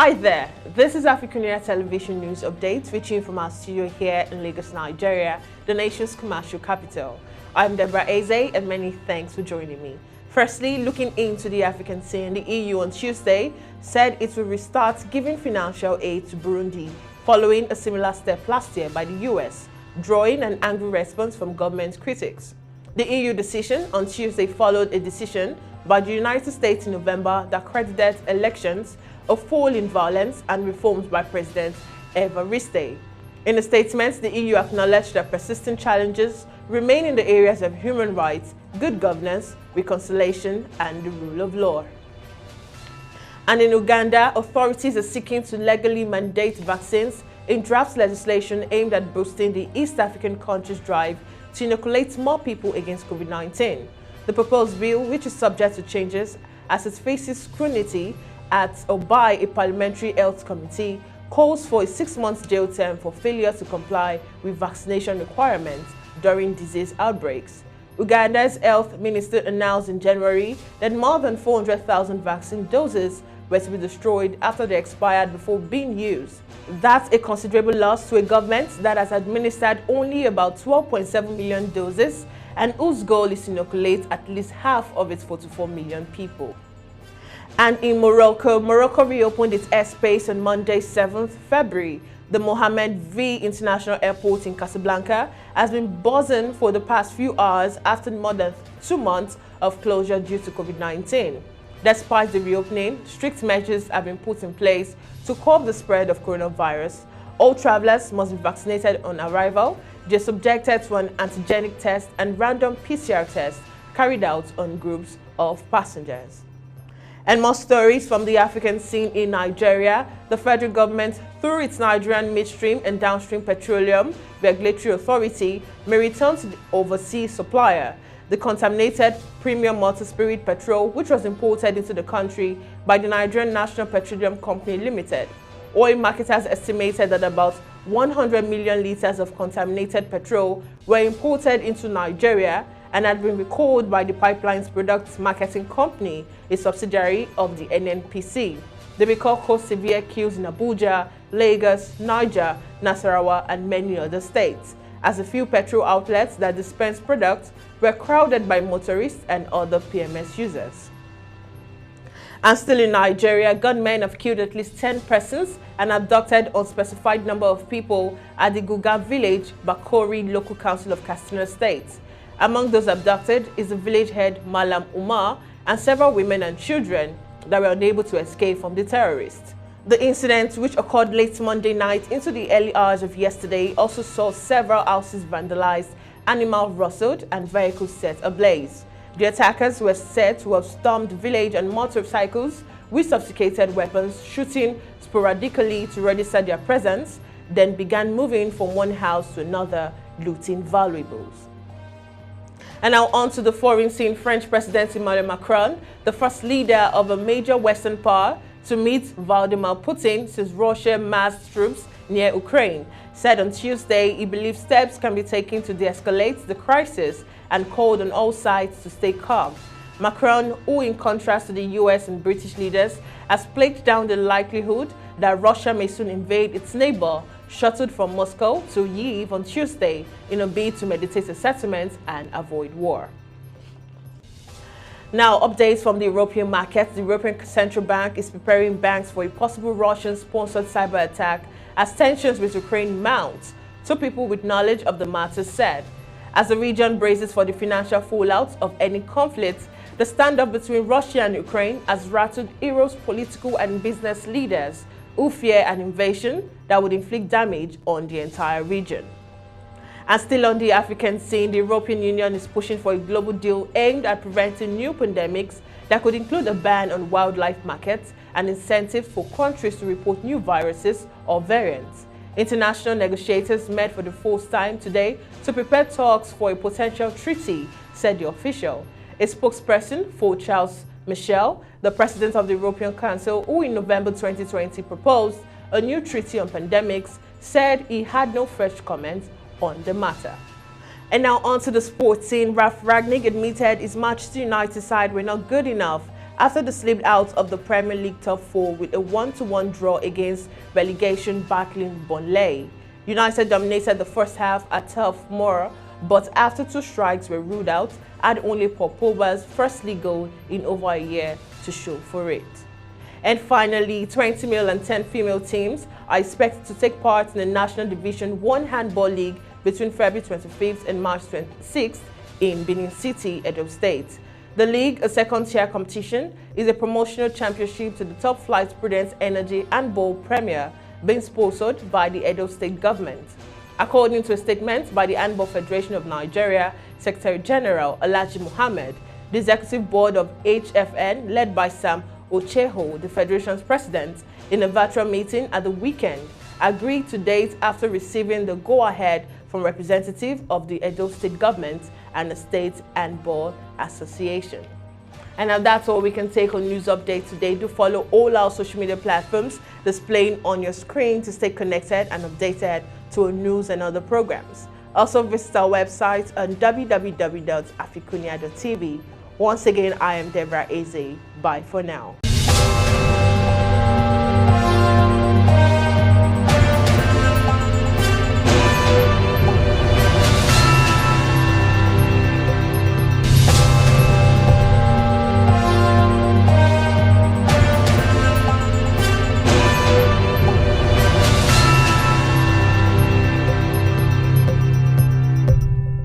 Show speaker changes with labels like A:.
A: Hi there, this is AFRICUNIA Television News Update, reaching from our studio here in Lagos, Nigeria, the nation's commercial capital. I'm Deborah Ezeh, and many thanks for joining me. Firstly, looking into the African scene, the EU on Tuesday said it will restart giving financial aid to Burundi, following a similar step last year by the US, drawing an angry response from government critics. The EU decision on Tuesday followed a decision by the United States in November that credited elections a fall in violence and reforms by President Evariste. In a statement, the EU acknowledged that persistent challenges remain in the areas of human rights, good governance, reconciliation, and the rule of law. And in Uganda, authorities are seeking to legally mandate vaccines in draft legislation aimed at boosting the East African country's drive to inoculate more people against COVID-19. The proposed bill, which is subject to changes as it faces scrutiny at or by a parliamentary health committee, calls for a 6-month jail term for failure to comply with vaccination requirements during disease outbreaks. Uganda's health minister announced in January that more than 400,000 vaccine doses were to be destroyed after they expired before being used. That's a considerable loss to a government that has administered only about 12.7 million doses and whose goal is to inoculate at least half of its 44 million people. And in Morocco reopened its airspace on Monday, 7th February. The Mohammed V International Airport in Casablanca has been buzzing for the past few hours after more than 2 months of closure due to COVID-19. Despite the reopening, strict measures have been put in place to curb the spread of coronavirus. All travelers must be vaccinated on arrival. They are subjected to an antigenic test and random PCR test carried out on groups of passengers. And more stories from the African scene in Nigeria. The federal government, through its Nigerian Midstream and Downstream Petroleum Regulatory Authority, may return to the overseas supplier the contaminated premium multi-spirit petrol, which was imported into the country by the Nigerian National Petroleum Company Limited. Oil marketers estimated that about 100 million liters of contaminated petrol were imported into Nigeria and had been recalled by the Pipeline's Products Marketing Company, a subsidiary of the NNPC. The recall caused severe queues in Abuja, Lagos, Niger, Nasarawa, and many other states, as a few petrol outlets that dispense products were crowded by motorists and other PMS users. And still in Nigeria, gunmen have killed at least 10 persons and abducted an unspecified number of people at the Guga village, Bakori local council of Katsina State. Among those abducted is the village head Malam Umar and several women and children that were unable to escape from the terrorists. The incident, which occurred late Monday night into the early hours of yesterday, also saw several houses vandalized, animals rustled, and vehicles set ablaze. The attackers were said to have stormed the village on motorcycles with sophisticated weapons, shooting sporadically to register their presence, then began moving from one house to another, looting valuables. And now on to the foreign scene. French President Emmanuel Macron, the first leader of a major Western power to meet Vladimir Putin since Russia massed troops near Ukraine, said on Tuesday he believes steps can be taken to de-escalate the crisis and called on all sides to stay calm. Macron, who in contrast to the US and British leaders, has played down the likelihood that Russia may soon invade its neighbor, shuttled from Moscow to Kyiv on Tuesday in a bid to mediate a settlement and avoid war. Now, updates from the European markets. The European Central Bank is preparing banks for a possible Russian-sponsored cyber attack as tensions with Ukraine mount, two people with knowledge of the matter said. As the region braces for the financial fallout of any conflict, the standoff between Russia and Ukraine has rattled Europe's political and business leaders who fear an invasion that would inflict damage on the entire region. And still on the African scene, the European Union is pushing for a global deal aimed at preventing new pandemics that could include a ban on wildlife markets and incentives for countries to report new viruses or variants. International negotiators met for the fourth time today to prepare talks for a potential treaty, said the official. A spokesperson for Charles Michel, the president of the European Council, who in November 2020 proposed a new treaty on pandemics, said he had no fresh comments on the matter. And now on to the sports scene. Ragnick admitted his Manchester United side were not good enough after they slipped out of the Premier League top 4 with a 1-1 draw against relegation battling Burnley. United dominated the first half at Turf Moor, but after 2 strikes were ruled out, had only Paul Pogba's first league goal in over a year to show for it. And finally, 20 male and 10 female teams are expected to take part in the National Division 1 Handball League between February 25th and March 26th in Benin City, Edo State. The league, a second-tier competition, is a promotional championship to the top-flight Prudence Energy Handball Premier, being sponsored by the Edo State government. According to a statement by the Handball Federation of Nigeria, Secretary General Alhaji Mohammed, the executive board of HFN, led by Sam Ocheho, the federation's president, in a virtual meeting at the weekend, agreed to date after receiving the go-ahead from representatives of the Edo State government and the State Handball Association. And now that's all we can take on news update today. Do follow all our social media platforms displaying on your screen to stay connected and updated to our news and other programs. Also visit our website on www.africunia.tv. Once again, I am Deborah Ezeh. Bye for now.